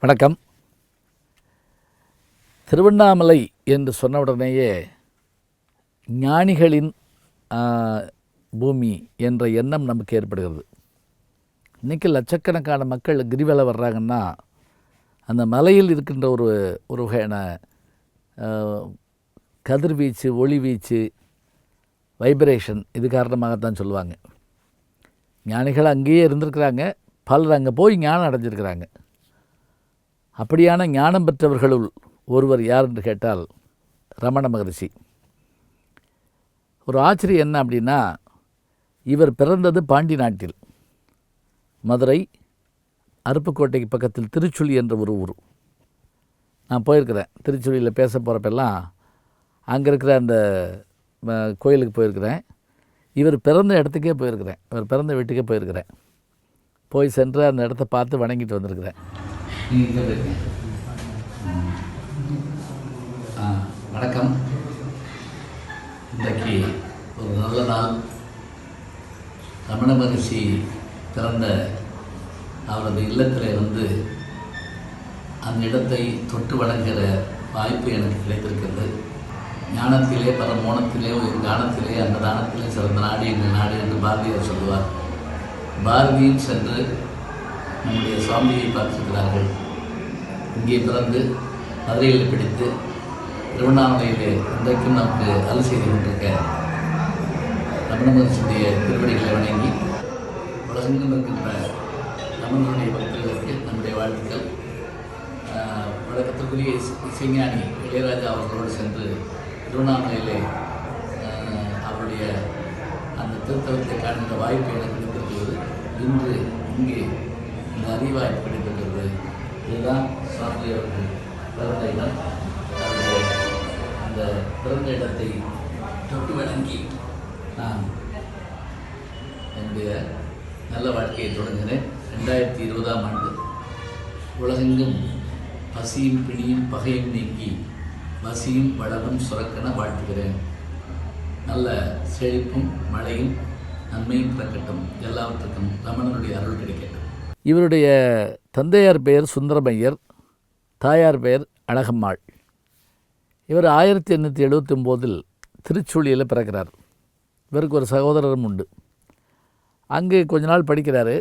வணக்கம். திருவண்ணாமலை என்று சொன்னவுடனேயே ஞானிகளின் பூமி என்ற எண்ணம் நமக்கு ஏற்படுகிறது. இன்றைக்கி லட்சக்கணக்கான மக்கள் கிரிவலம் வர்றாங்கன்னா அந்த மலையில் இருக்கின்ற ஒரு வகையான கதிர்வீச்சு, ஒளிவீச்சு, வைப்ரேஷன் இது காரணமாகத்தான் சொல்லுவாங்க. ஞானிகள் அங்கேயே இருந்திருக்கிறாங்க, பலர் அங்கே போய் ஞானம் அடைஞ்சிருக்கிறாங்க. அப்படியான ஞானம் பெற்றவர்களுள் ஒருவர் யார் என்று கேட்டால் ரமண மகரிஷி. ஒரு ஆச்சரியம் என்ன அப்படின்னா, இவர் பிறந்தது பாண்டி நாட்டில், மதுரை அருப்புக்கோட்டைக்கு பக்கத்தில் திருச்சுழி என்ற ஒரு ஊர். நான் போயிருக்கிறேன். திருச்சுழியில் பேச போகிறப்பெல்லாம் அங்கே இருக்கிற அந்த கோயிலுக்கு போயிருக்கிறேன். இவர் பிறந்த இடத்துக்கே போயிருக்கிறேன், இவர் பிறந்த வீட்டுக்கே போயிருக்கிறேன். போய் சென்று அந்த இடத்த பார்த்து வணங்கிட்டு வந்திருக்கிறேன். வணக்கம். இன்றைக்கு ஒரு நல்ல நாள். ரமண மகரிஷி பிறந்த அவரது இல்லத்தில் வந்து அந்த இடத்தை தொட்டு வணங்குகிற வாய்ப்பு எனக்கு கிடைத்திருக்கிறது. ஞானத்திலே பரமோணத்திலே ஒரு ஞானத்திலே அந்த தானத்திலே சிறந்த நாடு எங்கள் நாடு என்று பாரதியார் சொல்லுவார். பாரதியும் சென்று நம்முடைய சுவாமியை பார்த்திருக்கிறார்கள். இங்கே பிறந்து மதுரையில் பிடித்து திருவண்ணாமலையிலே இன்றைக்கும் நமக்கு அருள் செய்து கொண்டிருக்க ரமண மகரிஷியுடைய திருவடிகளை வணங்கி உலகெங்கும் இருக்கின்ற ரமணனுடைய பக்தர்களுக்கு நம்முடைய வாழ்த்துக்கள். வழக்கத்திற்குரிய இசைஞானி இளையராஜா அவர்களோடு சென்று திருவண்ணாமலையிலே அவருடைய அந்த திருத்தலத்தை காண்கின்ற வாய்ப்பு எனக்கு கிடைத்திருக்கிறது. இன்று இங்கே இந்த அறிவாய்ப்பு கிடைத்திருக்கிறது. இதுதான் சுவாமி அவர்கள் பிறந்த இடம். அந்த பிறந்த இடத்தை தொட்டு வணங்கி நான் என்னுடைய நல்ல வாழ்க்கையை தொடங்கினேன். 2020ஆம் ஆண்டு உலகெங்கும் பசியும் பிணியும் பகையும் நீக்கி வசியும் வளமும் சுரக்கென வாழ்த்துகிறேன். நல்ல செழிப்பும் மழையும் நன்மையும் பிறக்கட்டும். எல்லாவற்றுக்கும் ரமணனுடைய அருள் கிடைக்கட்டும். இவருடைய தந்தையார் பெயர் சுந்தரமையர், தாயார் பெயர் அழகம்மாள். இவர் 1879 திருச்சுழியில் பிறக்கிறார். இவருக்கு ஒரு சகோதரரும் உண்டு. அங்கே கொஞ்ச நாள் படிக்கிறாரு.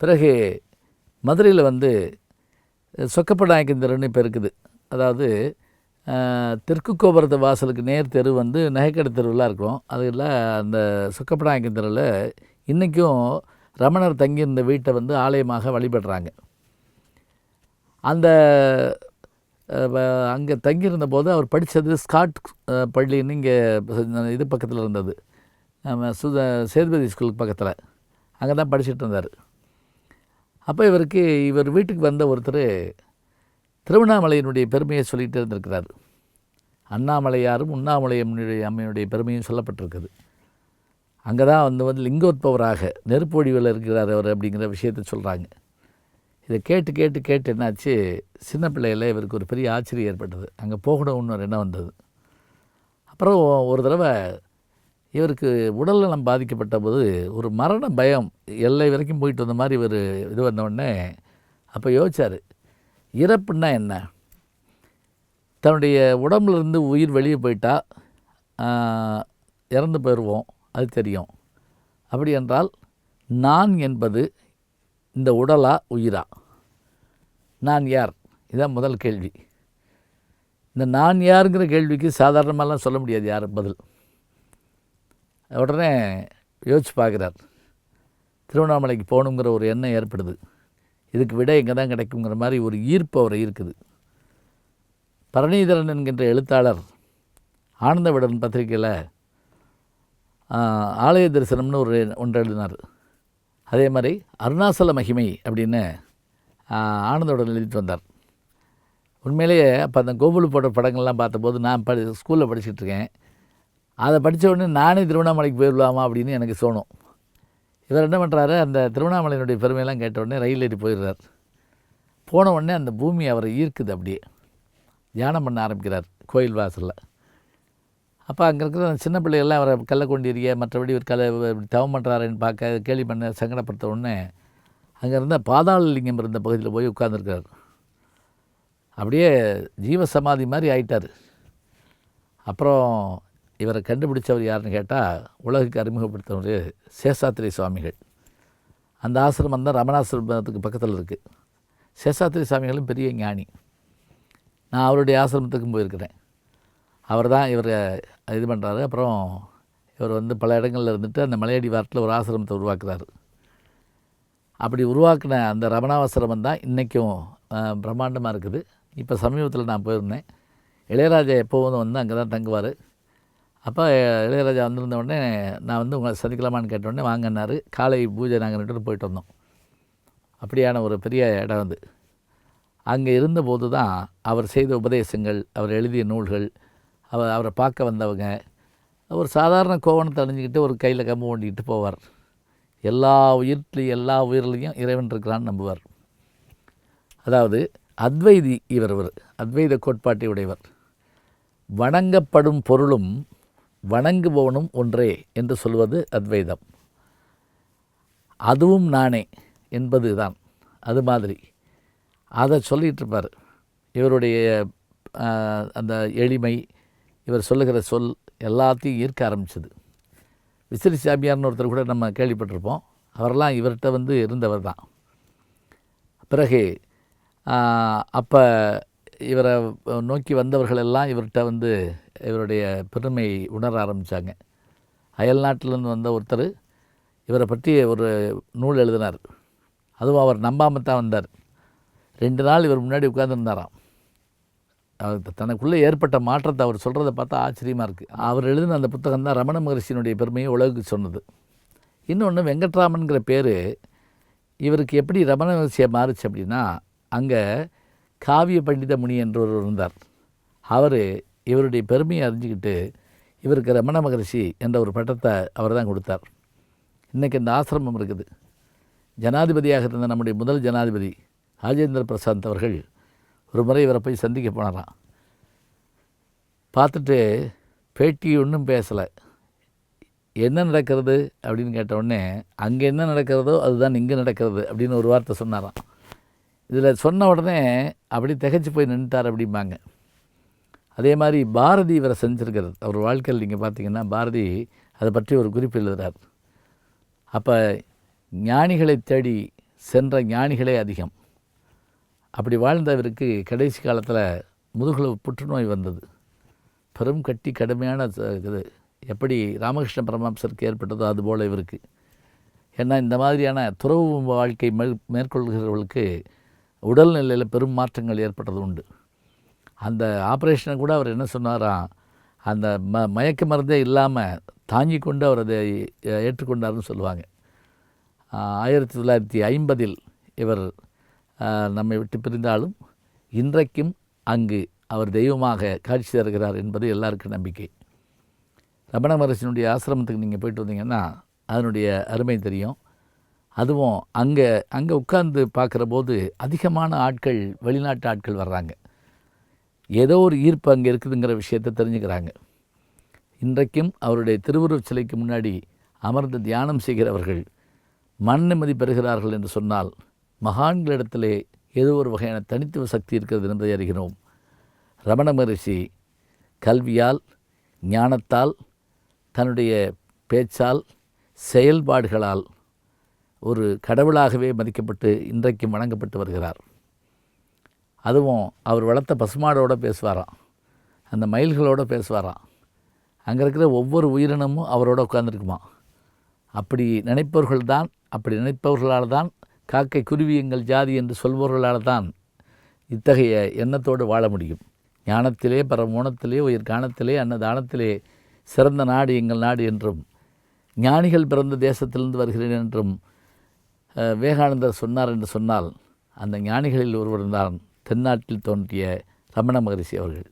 பிறகு மதுரையில் வந்து சொக்கப்ப நாயக்கந்தர்னு இப்போ இருக்குது. அதாவது தெற்கு கோபுரத்து வாசலுக்கு நேர் தெரு வந்து நகைக்கடை தெருவெலாம் இருக்கும். அதில் அந்த சொக்கப்ப நாயக்கந்தரில் இன்றைக்கும் ரமணர் தங்கியிருந்த வீட்டை வந்து ஆலயமாக வழிபடுறாங்க. அந்த அங்கே தங்கியிருந்த போது அவர் படித்தது ஸ்காட் பள்ளின்னு இங்கே இது பக்கத்தில் இருந்தது, சேதுபதி ஸ்கூலுக்கு பக்கத்தில். அங்கே தான் படிச்சுட்டு இருந்தார். அப்போ இவர் வீட்டுக்கு வந்த ஒருத்தர் திருவண்ணாமலையினுடைய பெருமையை சொல்லிகிட்டு இருந்திருக்கிறார். அண்ணாமலையாரும் உண்ணாமலை அம்மையுடைய பெருமையும் சொல்லப்பட்டிருக்குது. அங்கே தான் வந்து லிங்கோத்பவராக நெருப்பு வடிவில் இருக்கிறார் அவர் அப்படிங்கிற விஷயத்தை சொல்கிறாங்க. இதை கேட்டு கேட்டு கேட்டு என்னாச்சு, சின்ன பிள்ளையில் இவருக்கு ஒரு பெரிய ஆச்சரியம் ஏற்பட்டது. அங்கே போகணும்னு ஒரு எண்ணம் வந்தது. அப்புறம் ஒரு தடவை இவருக்கு உடல்நலம் பாதிக்கப்பட்ட போது ஒரு மரண பயம் எல்லை வரைக்கும் போயிட்டு வந்த மாதிரி இவர் இது வந்தவுடனே அப்போ யோசித்தார், இறப்புன்னா என்ன? தன்னுடைய உடம்புலேருந்து உயிர் வெளியே போயிட்டா இறந்து போயிடுவோம், அது தெரியும். அப்படி என்றால் நான் என்பது இந்த உடலா உயிரா? நான் யார்? இதுதான் முதல் கேள்வி. இந்த நான் யாருங்கிற கேள்விக்கு சாதாரணமாலாம் சொல்ல முடியாது யார் பதில். உடனே யோசிச்சு பார்க்குறார். திருவண்ணாமலைக்கு போகணுங்கிற ஒரு எண்ணம் ஏற்படுது. இதுக்கு விட எங்கே தான் கிடைக்குங்கிற மாதிரி ஒரு ஈர்ப்பு அவரை இருக்குது. பரணிதரன் என்கின்ற எழுத்தாளர் ஆனந்த விடன் பத்திரிகையில் ஆலய தரிசனம்னு ஒன்று எழுதினார். அதே மாதிரி அருணாசல மகிமை அப்படின்னு ஆனந்தோடன் எழுதிட்டு வந்தார். உண்மையிலேயே அப்போ அந்த கோபுலு போட்ட படங்கள்லாம் பார்த்தபோது நான் ஸ்கூலில் படிச்சுட்ருக்கேன். அதை படித்த உடனே நானே திருவண்ணாமலைக்கு போயிடலாமா அப்படின்னு எனக்கு தோணும். இவர் என்ன பண்ணுறாரு, அந்த திருவண்ணாமலையினுடைய பெருமையெல்லாம் கேட்ட உடனே ரயில் ஏறி போயிடுறார். போன உடனே அந்த பூமி அவரை ஈர்க்குது. அப்படியே தியானம் பண்ண ஆரம்பிக்கிறார் கோயில் வாசலில். அப்போ அங்கே இருக்கிற சின்ன பிள்ளைகள்லாம் அவரை கல்லை கொண்டிருக்க மற்றபடி ஒரு தவம் பண்ணுறாருன்னு பார்க்க கேள்வி பண்ண சங்கடப்படுத்த உடனே அங்கே இருந்த பாதாள லிங்கம் இருந்த பகுதியில் போய் உட்கார்ந்துருக்கிறார். அப்படியே ஜீவசமாதி மாதிரி ஆயிட்டார். அப்புறம் இவரை கண்டுபிடிச்சவர் யாருன்னு கேட்டால், உலகுக்கு அறிமுகப்படுத்தினவர் சேஷாத்திரி சுவாமிகள். அந்த ஆசிரமம் தான் ரமணாசிரமத்துக்கு பக்கத்தில் இருக்குது. சேஷாத்திரி சுவாமிகளும் பெரிய ஞானி. நான் அவருடைய ஆசிரமத்துக்கும் போயிருக்கிறேன். அவர் தான் இவரை இது பண்ணுறாரு. அப்புறம் இவர் வந்து பல இடங்களில் இருந்துட்டு அந்த மலையடி வாரத்தில் ஒரு ஆசிரமத்தை உருவாக்குறாரு. அப்படி உருவாக்கின அந்த ரமணாசிரமம் தான் இன்றைக்கும் பிரம்மாண்டமாக இருக்குது. இப்போ சமீபத்தில் நான் போயிருந்தேன். இளையராஜா எப்போவும் வந்து அங்கே தான் தங்குவார். அப்போ இளையராஜா வந்திருந்த உடனே நான் வந்து உங்களை சந்திக்கலாமான்னு கேட்டோடனே வாங்கினார். காலை பூஜை நாங்கள் 2 பேரும் போயிட்டு வந்தோம். அப்படியான ஒரு பெரிய இடம் அது. அங்கே இருந்தபோது தான் அவர் செய்த உபதேசங்கள், அவர் எழுதிய நூல்கள், அவரை பார்க்க வந்தவங்க, ஒரு சாதாரண கோவணத்தை அணிஞ்சிக்கிட்டு ஒரு கையில் கம்பு ஓண்டிக்கிட்டு போவார். எல்லா உயிர்லையும் இறைவன் இருக்கிறான்னு நம்புவார். அதாவது அத்வைதி இவர் அத்வைத கோட்பாட்டை உடையவர். வணங்கப்படும் பொருளும் வணங்குபவனும் ஒன்றே என்று சொல்வது அத்வைதம். அதுவும் நானே என்பது தான். அது மாதிரி அதை சொல்லிகிட்டு இருப்பார். இவருடைய அந்த எளிமை, இவர் சொல்லுகிற சொல் எல்லாத்தையும் ஈர்க்க ஆரம்பிச்சது. விசிறி சாமியார்னு ஒருத்தர் கூட நம்ம கேள்விப்பட்டிருப்போம். அவரெல்லாம் இவர்கிட்ட வந்து இருந்தவர் தான். பிறகு அப்போ இவரை நோக்கி வந்தவர்கள் எல்லாம் இவர்கிட்ட வந்து இவருடைய பெருமை உணர ஆரம்பித்தாங்க. அயல் நாட்டிலேருந்து வந்த ஒருத்தர் இவரை பற்றி ஒரு நூல் எழுதினார். அதுவும் அவர் நம்பாமல் தான் வந்தார். 2 நாள் இவர் முன்னாடி உட்கார்ந்துருந்தாராம். தனக்குள்ளே ஏற்பட்ட மாற்றத்தை அவர் சொல்கிறத பார்த்தா ஆச்சரியமாக இருக்குது. அவர் எழுதின அந்த புத்தகம் தான் ரமண மகரிஷியினுடைய பெருமையை உலகுக்கு சொன்னது. இன்னொன்று வெங்கட்ராமன்கிற பேர் இவருக்கு எப்படி ரமண மகரிஷியை மாறுச்சு அப்படின்னா, அங்கே காவிய பண்டித முனி என்றவர் இருந்தார். அவர் இவருடைய பெருமையை அறிஞ்சிக்கிட்டு இவருக்கு ரமண மகரிஷி என்ற ஒரு பட்டத்தை அவர் தான் கொடுத்தார். இன்றைக்கி இந்த ஆசிரமம் இருக்குது. ஜனாதிபதியாக இருந்த நம்முடைய முதல் ஜனாதிபதி ராஜேந்திர பிரசாத் அவர்கள் ஒரு முறை இவரை போய் சந்திக்க போனாராம். பார்த்துட்டு பேட்டி ஒன்றும் பேசலை. என்ன நடக்கிறது அப்படின்னு கேட்டவுடனே, அங்கே என்ன நடக்கிறதோ அதுதான் இங்கே நடக்கிறது அப்படின்னு ஒரு வார்த்தை சொன்னாராம். இதில் சொன்ன உடனே அப்படி திகைச்சு போய் நின்றுட்டார் அப்படிம்பாங்க. அதே மாதிரி பாரதி இவரை செஞ்சுருக்கிறது. அவர் வாழ்க்கையில் நீங்கள் பார்த்தீங்கன்னா பாரதி அதை பற்றி ஒரு குறிப்பு எழுதுகிறார். அப்போ ஞானிகளை தேடி சென்ற ஞானிகளே அதிகம். அப்படி வாழ்ந்தவருக்கு கடைசி காலத்தில் முதுகுல புற்றுநோய் வந்தது. பெரும் கட்டி கடுமையான இது எப்படி ராமகிருஷ்ண பரமஹம்சருக்கு ஏற்பட்டதோ அதுபோல் இவருக்கு. ஏன்னா இந்த மாதிரியான துறவு வாழ்க்கை மேற்கொள்கிறவர்களுக்கு உடல்நிலையில் பெரும் மாற்றங்கள் ஏற்பட்டது உண்டு. அந்த ஆப்ரேஷனை கூட அவர் என்ன சொன்னாராம், அந்த மயக்க மருந்தே இல்லாமல் தாங்கி கொண்டு அவர் அதை ஏற்றுக்கொண்டார்னு சொல்லுவாங்க. 1950 இவர் நம்மை விட்டு பிரிந்தாலும் இன்றைக்கும் அங்கு அவர் தெய்வமாக காட்சி தருகிறார் என்பது எல்லாருக்கும் நம்பிக்கை. ரமண மகரிஷியினுடைய ஆசிரமத்துக்கு நீங்கள் போயிட்டு வந்தீங்கன்னா அதனுடைய அருமை தெரியும். அதுவும் அங்கே உட்கார்ந்து பார்க்குற போது அதிகமான ஆட்கள், வெளிநாட்டு ஆட்கள் வர்றாங்க. ஏதோ ஒரு ஈர்ப்பு அங்கே இருக்குதுங்கிற விஷயத்தை தெரிஞ்சுக்கிறாங்க. இன்றைக்கும் அவருடைய திருவுருவச் சிலைக்கு முன்னாடி அமர்ந்து தியானம் செய்கிறவர்கள் மன நிம்மதி பெறுகிறார்கள் என்று சொன்னால் மகான்களிடத்திலே ஏதோ ஒரு வகையான தனித்துவ சக்தி இருக்கிறது என்பதை அறிகிறோம். ரமண மகரிஷி கல்வியால், ஞானத்தால், தன்னுடைய பேச்சால், செயல்பாடுகளால் ஒரு கடவுளாகவே மதிக்கப்பட்டு இன்றைக்கும் வணங்கப்பட்டு வருகிறார். அதுவும் அவர் வளர்த்த பசுமாடோடு பேசுவாராம், அந்த மயில்களோடு பேசுவாராம். அங்கே இருக்கிற ஒவ்வொரு உயிரினமும் அவரோட உட்கார்ந்துருக்குமா. அப்படி நினைப்பவர்களால் தான் காக்கை குருவி எங்கள் ஜாதி என்று சொல்பவர்களால் தான் இத்தகைய எண்ணத்தோடு வாழ முடியும். ஞானத்திலே, பரமோணத்திலே, உயிர் காணத்திலே, அன்னதானத்திலே சிறந்த நாடு எங்கள் நாடு என்றும், ஞானிகள் பிறந்த தேசத்திலிருந்து வருகிறேன் என்றும் விவேகானந்தர் சொன்னார் என்று சொன்னால், அந்த ஞானிகளில் ஒருவர் தான் தென்னாட்டில் தோன்றிய ரமண மகரிஷி அவர்கள்.